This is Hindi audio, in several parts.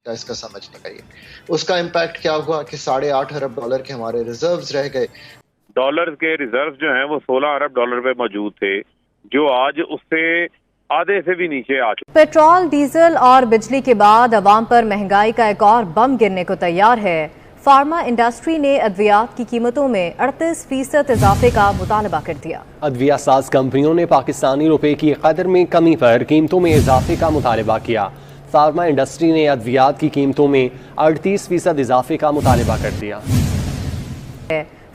का इसका समझने का ये उसका इम्पैक्ट क्या हुआ कि $8.5 अरब के हमारे रिजर्व्स रह गए। डॉलर के रिजर्व जो हैं वो $16 अरब पे मौजूद थे, जो आज उससे आधे से भी नीचे आ चुके। पेट्रोल, डीजल और बिजली के बाद अवाम पर महंगाई का एक और बम गिरने को तैयार है। फार्मा इंडस्ट्री ने अद्वियात की कीमतों में 38% इजाफे का मुतालबा कर दिया। अद्विया साज कंपनियों ने पाकिस्तानी रुपए की कदर में कमी पर कीमतों में इजाफे का मुतालबा किया। फार्मा इंडस्ट्री ने अद्वियात की कीमतों में 38% इजाफे का मुतालबा कर दिया।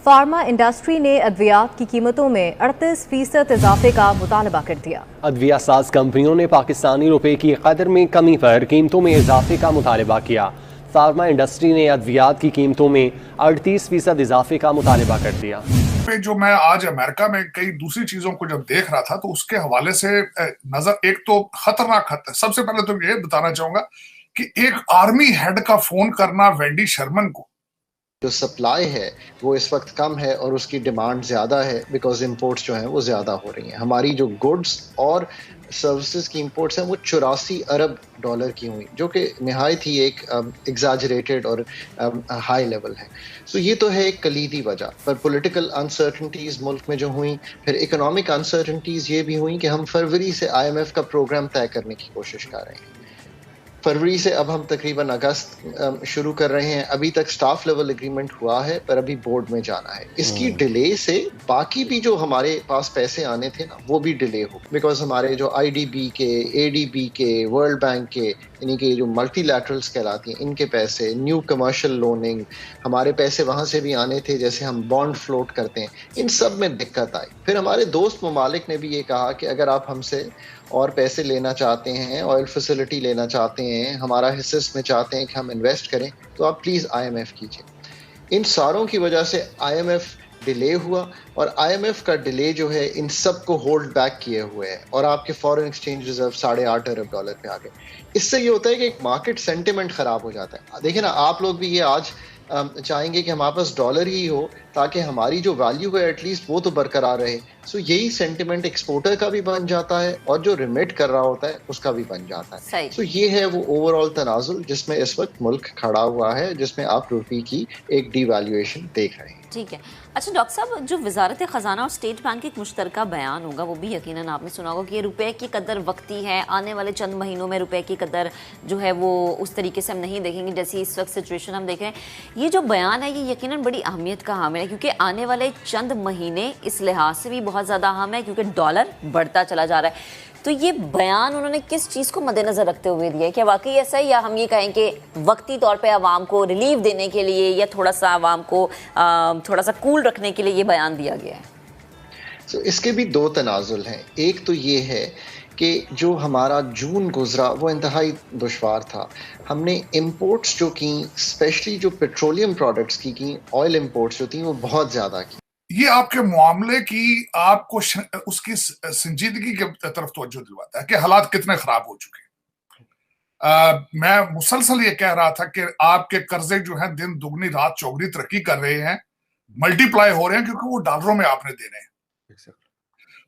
फार्मा इंडस्ट्री ने अद्वियात की कीमतों में 38% इजाफे का मुतालबा कर दिया। अद्विया साज कंपनियों ने पाकिस्तानी रुपए की कदर में कमी पर कीमतों में इजाफे का मुतालबा किया। फार्मा इंडस्ट्री ने अद्वियात की कीमतों में 38% इजाफे का मुतालबा कर दिया। जो मैं आज अमेरिका में कई दूसरी चीजों को जब देख रहा था तो उसके हवाले से नजर एक तो खतरनाक खत। सबसे पहले तो ये बताना चाहूंगा कि एक आर्मी हेड का फोन करना वेंडी शर्मन को, जो सप्लाई है वो इस वक्त कम है और उसकी डिमांड ज़्यादा है बिकॉज इंपोर्ट्स जो हैं वो ज़्यादा हो रही हैं। हमारी जो गुड्स और सर्विसेज की इंपोर्ट्स हैं वो $84 अरब की हुई, जो कि नहायत ही एक एग्जैजरेटेड और हाई लेवल है। सो ये तो है एक कलीदी वजह। पर पॉलिटिकल अनसर्टनिटीज़ मुल्क में जो हुई, फिर इकोनॉमिक अनसर्टनिटीज़ ये भी हुई कि हम फरवरी से IMF का प्रोग्राम तय करने की कोशिश कर रहे हैं। फरवरी से अब हम तकरीबन अगस्त शुरू कर रहे हैं। अभी तक स्टाफ लेवल एग्रीमेंट हुआ है पर अभी बोर्ड में जाना है। इसकी डिले से बाकी भी जो हमारे पास पैसे आने थे ना वो भी डिले हो, बिकॉज हमारे जो IDB के, ADB के, वर्ल्ड बैंक के, यानी कि जो मल्टीलैटरल्स कहलाती हैं, इनके पैसे, न्यू कमर्शियल लोनिंग, हमारे पैसे वहाँ से भी आने थे जैसे हम बॉन्ड फ्लोट करते हैं, इन सब में दिक्कत आई। फिर हमारे दोस्त ममालिक ने भी ये कहा कि अगर आप हमसे और पैसे लेना चाहते हैं, ऑयल फैसिलिटी लेना चाहते हैं, हमारा हिस्सा में चाहते हैं कि हम इन्वेस्ट करें, तो आप प्लीज़ IMF कीजिए। इन सारों की वजह से IMF डिले हुआ और IMF का डिले जो है इन सब को होल्ड बैक किए हुए है और आपके फॉरेन एक्सचेंज रिजर्व $8.5 अरब पे आ गए। इससे ये होता है कि एक मार्केट सेंटिमेंट खराब हो जाता है। देखिए ना, आप लोग भी ये आज चाहेंगे कि हमारे पास डॉलर ही हो ताकि हमारी जो वैल्यू है एटलीस्ट वो तो बरकरार रहे। सो यही सेंटिमेंट एक्सपोर्टर का भी बन जाता है और जो रिमिट कर रहा होता है उसका भी बन जाता है। सो ये है वो ओवरऑल तनाजुल जिसमें इस वक्त मुल्क खड़ा हुआ है, जिसमें आप रुपये की एक डिवैल्यूएशन देख रहे हैं। ठीक है। अच्छा डॉक्टर साहब, जो वजारत ख़जाना और स्टेट बैंक एक मुश्तरका बयान होगा वो भी यकीनन आपने सुना होगा कि ये रुपए की कदर वक्ती है, आने वाले चंद महीनों में रुपए की कदर जो है वो उस तरीके से हम नहीं देखेंगे जैसी इस वक्त सिचुएशन हम देख रहे हैं। ये जो बयान है ये यकीनन बड़ी अहमियत का हामिल है क्योंकि आने वाले चंद महीने इस लिहाज से भी बहुत ज़्यादा अहम है क्योंकि डॉलर बढ़ता चला जा रहा है। तो ये बयान उन्होंने किस चीज़ को मद्देनज़र रखते हुए दिया है? क्या वाकई ऐसा है या हम ये कहें कि वक्ती तौर पे आवाम को रिलीफ देने के लिए या थोड़ा सा आवाम को थोड़ा सा कूल रखने के लिए ये बयान दिया गया है? So, इसके भी दो तनाजुल हैं। एक तो ये है कि जो हमारा जून गुजरा वो इंतहाई दुश्वार था। हमने इंपोर्ट्स जो की, स्पेशली जो पेट्रोलियम प्रोडक्ट्स की ऑयल इंपोर्ट्स जो थी वो बहुत ज़्यादा की। ये आपके मामले की आपको उसकी संजीदगी की तरफ तवज्जो दिलवाता है कि हालात कितने खराब हो चुके हैं। मैं मुसलसल ये कह रहा था कि आपके कर्जे जो हैं दिन दुगनी रात चौगनी तरक्की कर रहे हैं, मल्टीप्लाई हो रहे हैं क्योंकि वो डॉलरों में आपने देने हैं।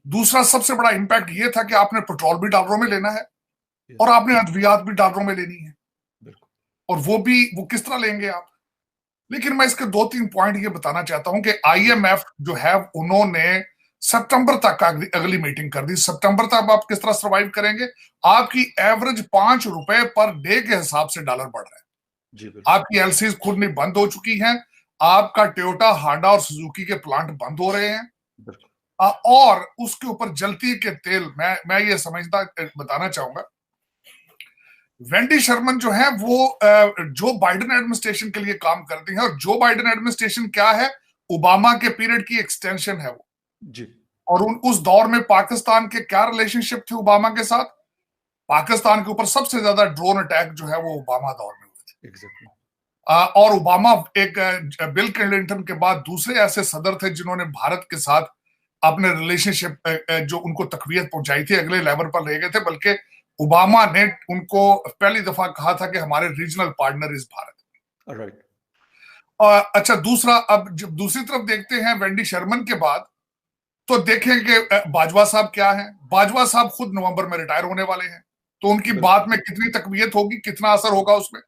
दूसरा सबसे बड़ा इंपैक्ट ये था कि आपने पेट्रोल भी डॉलरों में लेना है और आपने अद्वियात भी डॉलरों में लेनी है, और वो किस तरह लेंगे आप। लेकिन मैं इसके 2-3 पॉइंट ये बताना चाहता हूं कि IMF जो है उन्होंने सितंबर तक अगली मीटिंग कर दी। सितंबर तक आप किस तरह सर्वाइव करेंगे? आपकी एवरेज ₹5 पर डे के हिसाब से डॉलर बढ़ रहा है। आपकी LCs खुद नहीं बंद हो चुकी हैं, आपका टोयोटा, हांडा और सुजुकी के प्लांट बंद हो रहे हैं, और उसके ऊपर जलती के तेल, मैं ये बताना चाहूंगा, वेंडी शर्मन जो है वो जो बाइडेन एडमिनिस्ट्रेशन के लिए काम करती है, और जो बाइडेन एडमिनिस्ट्रेशन क्या है, ओबामा के पीरियड की एक्सटेंशन है वो जी। और उस दौर में पाकिस्तान के क्या रिलेशनशिप थे ओबामा के साथ? पाकिस्तान के ऊपर सबसे ज्यादा ड्रोन अटैक जो है वो ओबामा दौर में हुए थे। और ओबामा एक बिल क्लिंटन के बाद दूसरे ऐसे सदर थे जिन्होंने भारत के साथ अपने रिलेशनशिप जो उनको तकवीयत पहुंचाई थी अगले लेवल पर ले गए थे, बल्कि ओबामा ने उनको पहली दफा कहा था कि हमारे regional partner is Bharat. Right. अच्छा, दूसरा, अब जब दूसरी तरफ देखते हैं वेंडी शर्मन के बाद, तो देखें कि बाजवा साहब क्या हैं। बाजवा साहब खुद नवंबर में रिटायर होने वाले हैं, तो उनकी बात में कितनी तकवीयत होगी, कितना असर होगा उसमें।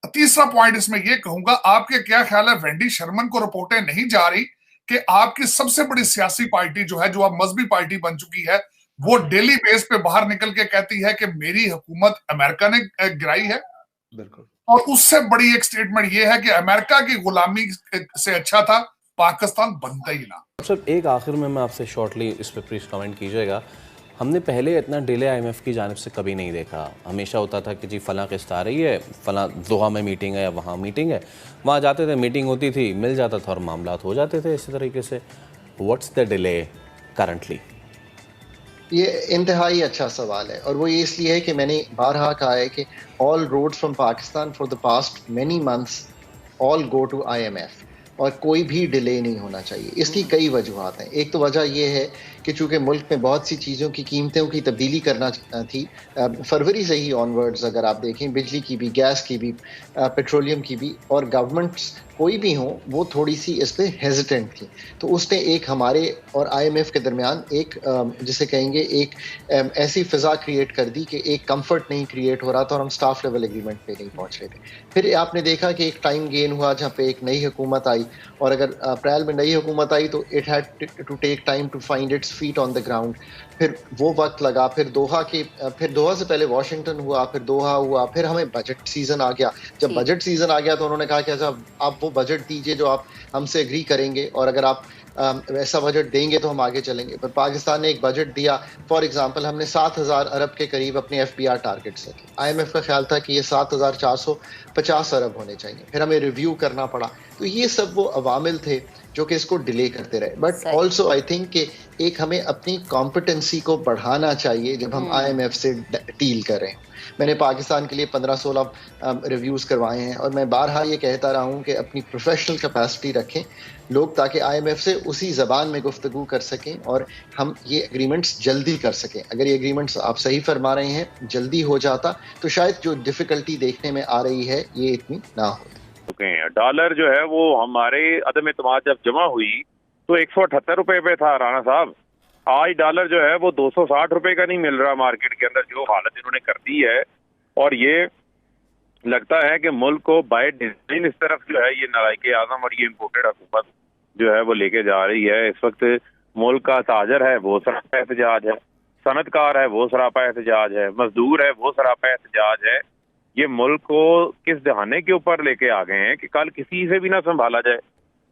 तीसरा पॉइंट इसमें यह कहूंगा, आपके क्या ख्याल है वेंडी शर्मन को रिपोर्टें नहीं जा रही कि आपकी सबसे बड़ी सियासी पार्टी जो है, जो अब मजहबी पार्टी बन चुकी है, वो डेली बेस पे बाहर निकल के कहती है कि मेरी हुकूमत अमेरिका ने गिराई है। बिल्कुल। और उससे बड़ी एक स्टेटमेंट ये है कि अमेरिका की गुलामी से अच्छा था पाकिस्तान बनता ही ना। सर एक आखिर में मैं आपसे शॉर्टली इस पर प्लीज कमेंट कीजिएगा। हमने पहले इतना डिले आईएमएफ की जानिब से कभी नहीं देखा। हमेशा होता था कि जी फलां किस्त आ रही है, फलां दोहा में मीटिंग है या वहाँ मीटिंग है, वहाँ जाते थे, मीटिंग होती थी, मिल जाता था और मामला हो जाते थे इसी तरीके से। What's the delay currently? ये इंतहाई अच्छा सवाल है, और वो ये इसलिए है कि मैंने बारहा कहा है कि all roads from Pakistan for the past many months all go to IMF, और कोई भी डिले नहीं होना चाहिए। इसकी कई वजूहत हैं। एक तो वजह यह है कि चूंकि मुल्क में बहुत सी चीज़ों की कीमतों की तब्दीली करना थी, फरवरी से ही ऑनवर्ड्स अगर आप देखें, बिजली की भी, गैस की भी, पेट्रोलियम की भी, और गवर्नमेंट्स कोई भी हो वो थोड़ी सी इस पर हेजिटेंट थी। तो उसने एक हमारे और IMF के दरमियान एक जिसे कहेंगे एक ऐसी फ़िज़ा क्रिएट कर दी कि एक कंफर्ट नहीं क्रिएट हो रहा था और हम स्टाफ लेवल एग्रीमेंट पे नहीं पहुंच रहे थे। फिर आपने देखा कि एक टाइम गेन हुआ जहाँ पे एक नई हुकूमत आई, और अगर अप्रैल में नई हुकूमत आई तो it had to take time to find its feet on the ground. फिर वो वक्त लगा, फिर दोहा से पहले वॉशिंगटन हुआ, फिर दोहा हुआ, फिर हमें बजट सीजन आ गया। जब बजट सीजन आ गया तो उन्होंने कहा कि अच्छा आप वो बजट दीजिए जो आप हमसे एग्री करेंगे, और अगर आप वैसा बजट देंगे तो हम आगे चलेंगे। पर पाकिस्तान ने एक बजट दिया, फॉर एग्जांपल हमने 7,000 अरब के करीब अपने FBR टारगेट्स रखे। IMF का ख्याल था कि ये 7,450 अरब होने चाहिए, फिर हमें रिव्यू करना पड़ा। तो ये सब वो अवामिल थे जो कि इसको डिले करते रहे। बट ऑल्सो आई थिंक कि एक हमें अपनी कॉम्पिटेंसी को बढ़ाना चाहिए जब हम IMF से डील कर रहे हैं। मैंने पाकिस्तान के लिए 15-16 रिव्यूज़ करवाए हैं, और मैं बारहा ये कहता रहा हूँ कि अपनी प्रोफेशनल कैपेसिटी रखें लोग, ताकि IMF से उसी ज़बान में गुफ्तगू कर सकें और हम ये एग्रीमेंट्स जल्दी कर सकें। अगर ये एग्रीमेंट्स आप सही फरमा रहे हैं, जल्दी हो जाता तो शायद जो डिफ़िकल्टी देखने में आ रही है ये इतनी ना हो। डॉलर जो है वो हमारे अदम एतमाद जब जमा हुई तो 178 रुपए पे था राना साहब। आज डॉलर जो है वो 260 रुपए का नहीं मिल रहा मार्केट के अंदर, जो हालत इन्होंने कर दी है। और ये लगता है कि मुल्क को बाय डिजाइन इस तरफ जो है ये नालायक आजम और ये इम्पोर्टेड हुकूमत जो है वो लेके जा रही है। इस वक्त मुल्क का ताजर है वो सरापा एहतजाज है, सनतकार है वो सरापा एहतजाज है, मजदूर है वो सरापा एहतजाज है। ये मुल्क को किस दहाने के ऊपर लेके आ गए हैं कि कल किसी से भी ना संभाला जाए,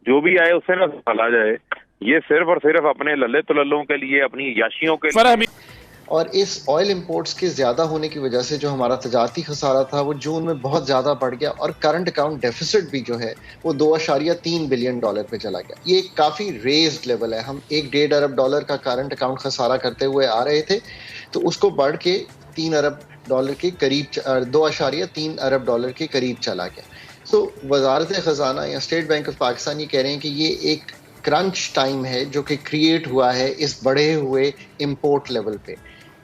जो भी आए उससे ना संभाला जाए। ये सिर्फ और सिर्फ अपने लल्ले तुलल्लों के लिए, अपनी याशियों के लिए। और इस ऑयल इंपोर्ट्स के ज़्यादा होने की वजह से जो हमारा तजारती खसारा था वो जून में बहुत ज़्यादा बढ़ गया, और करंट अकाउंट डेफिसिट भी जो है वो $2.3 बिलियन पे चला गया। ये एक काफ़ी रेज्ड लेवल है। हम $1.5 अरब का करंट अकाउंट खसारा करते हुए आ रहे थे, तो उसको बढ़ के $3 अरब के करीब, $2.3 अरब के करीब चला गया। तो वजारत ख़जाना या स्टेट बैंक ऑफ पाकिस्तान ये कह रहे हैं कि ये एक क्रंच टाइम है जो कि क्रिएट हुआ है इस बढ़े हुए इम्पोर्ट लेवल पे।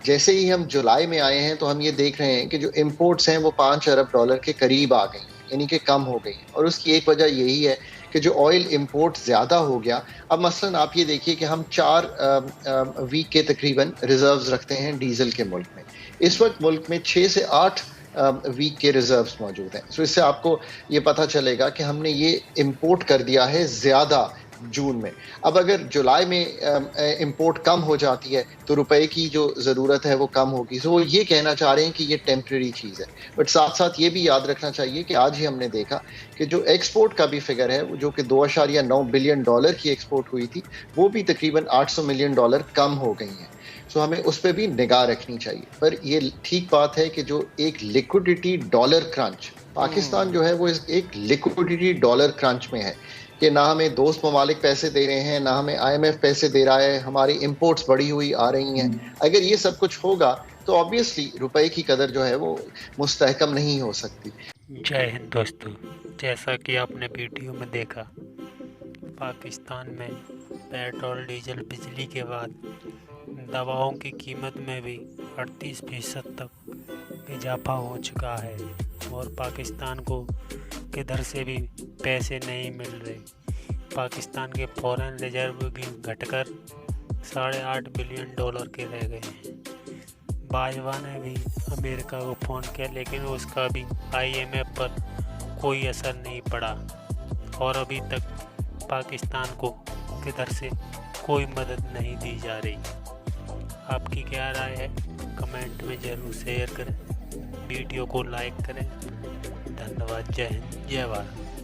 जैसे ही हम जुलाई में आए हैं तो हम ये देख रहे हैं कि जो इम्पोर्ट्स हैं वो $5 अरब के करीब आ गई, यानी कि कम हो गई। और उसकी एक वजह यही है कि जो ऑयल इंपोर्ट ज़्यादा हो गया। अब मसलन आप ये देखिए कि हम 4 वीक के तकरीबन रिजर्व्स रखते हैं डीजल के मुल्क में। इस वक्त मुल्क में 6 से 8 वीक के रिजर्व्स मौजूद हैं। सो इससे आपको ये पता चलेगा कि हमने ये इंपोर्ट कर दिया है ज़्यादा जून में। अब अगर जुलाई में इंपोर्ट कम हो जाती है तो रुपए की जो ज़रूरत है वो कम होगी। सो वो ये कहना चाह रहे हैं कि ये टेम्प्रेरी चीज़ है। बट साथ साथ ये भी याद रखना चाहिए कि आज ही हमने देखा कि जो एक्सपोर्ट का भी फिगर है जो कि $2.9 बिलियन की एक्सपोर्ट हुई थी, वो भी तकरीबन $800 मिलियन कम हो गई हैं। सो हमें उस पर भी निगाह रखनी चाहिए। पर ये ठीक बात है कि जो एक लिक्विडिटी डॉलर क्रंच, पाकिस्तान जो है वो एक लिक्विडिटी डॉलर क्रंच में है कि ना हमें दोस्त ममालिक पैसे दे रहे हैं, ना हमें IMF पैसे दे रहा है, हमारी इंपोर्ट्स बढ़ी हुई आ रही हैं। अगर ये सब कुछ होगा तो ऑब्वियसली रुपए की कदर जो है वो मुस्तहकम नहीं हो सकती। जय हिंद दोस्तों, जैसा कि आपने वीडियो में देखा, पाकिस्तान में पेट्रोल, डीजल, बिजली के बाद दवाओं की कीमत में भी 38% तक इजाफा हो चुका है और पाकिस्तान को किधर से भी पैसे नहीं मिल रहे। पाकिस्तान के फॉरेन रिजर्व भी घटकर $8.5 बिलियन के रह गए हैं। बाजवा ने भी अमेरिका को फ़ोन किया लेकिन उसका भी IMF पर कोई असर नहीं पड़ा और अभी तक पाकिस्तान को किधर से कोई मदद नहीं दी जा रही। आपकी क्या राय है कमेंट में ज़रूर शेयर करें, वीडियो को लाइक करें। धन्यवाद। जय हिंद, जय भारत।